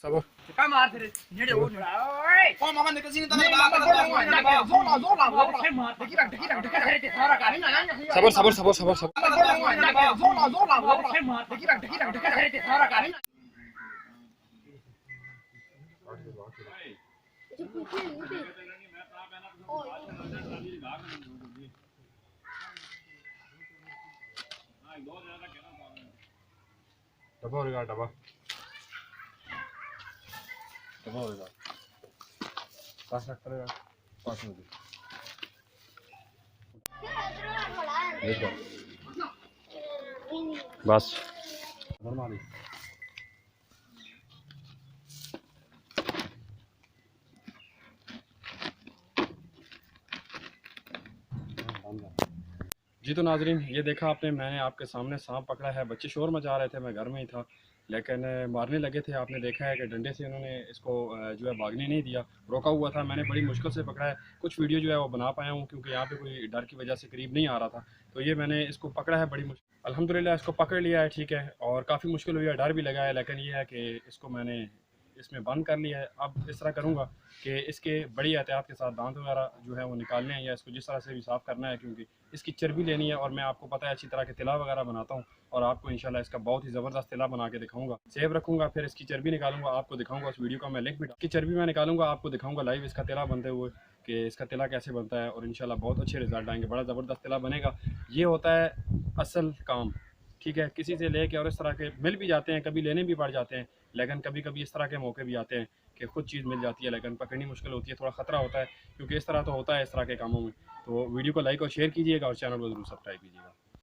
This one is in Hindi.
Sabor. Ka मार तेरे नेड़े वो ओए कौन मगन निकल सी तने बात कर जोला देखी रख सारा का नहीं ना Sabor, sabor, sabor, sabor, sabor. जोला देखी रख सारा का नहीं डब्बा होगा डब्बा डब्बा होगा पास रख करेगा पास में देखो बस नॉर्मली जी तो नाजरीन ये देखा आपने मैंने आपके सामने सांप पकड़ा है। बच्चे शोर मचा रहे थे, मैं घर में ही था, लेकिन मारने लगे थे। आपने देखा है कि डंडे से उन्होंने इसको जो है भागने नहीं दिया, रोका हुआ था। मैंने बड़ी मुश्किल से पकड़ा है। कुछ वीडियो जो है वो बना पाया हूँ क्योंकि यहाँ पे कोई डर की वजह से करीब नहीं आ रहा था। तो ये मैंने इसको पकड़ा है बड़ी मुश्किल, अल्हम्दुलिल्लाह इसको पकड़ लिया है, ठीक है। और काफ़ी मुश्किल हुई है, डर भी लगा है, लेकिन ये है कि इसको मैंने इसमें बंद कर लिया है। अब इस तरह करूँगा कि इसके बड़ी एहतियात के साथ दांत वगैरह जो है वो निकालने हैं या इसको जिस तरह से भी साफ़ करना है, क्योंकि इसकी चर्बी लेनी है। और मैं आपको पता है अच्छी तरह के तिला वगैरह बनाता हूँ और आपको इंशाल्लाह इसका बहुत ही ज़बरदस्त तिला बना के दिखाऊंगा, सेव रखूँगा, फिर इसकी चर्बी निकालूंगा, आपको दिखाऊंगा। उस वीडियो का मैं लिंक भी इसकी चर्बी मैं निकालूंगा, आपको दिखाऊंगा लाइव इसका तिला बनते हुए कि इसका तिला कैसे बनता है। और इंशाल्लाह बहुत अच्छे रिजल्ट आएंगे, बड़ा ज़बरदस्त तिला बनेगा। ये होता है असल काम, ठीक है। किसी से लेके और इस तरह के मिल भी जाते हैं, कभी लेने भी पड़ जाते हैं, लेकिन कभी कभी इस तरह के मौके भी आते हैं कि खुद चीज़ मिल जाती है लेकिन पकड़नी मुश्किल होती है, थोड़ा ख़तरा होता है, क्योंकि इस तरह तो होता है इस तरह के कामों में। तो वीडियो को लाइक और शेयर कीजिएगा और चैनल को ज़रूर सब्सक्राइब कीजिएगा।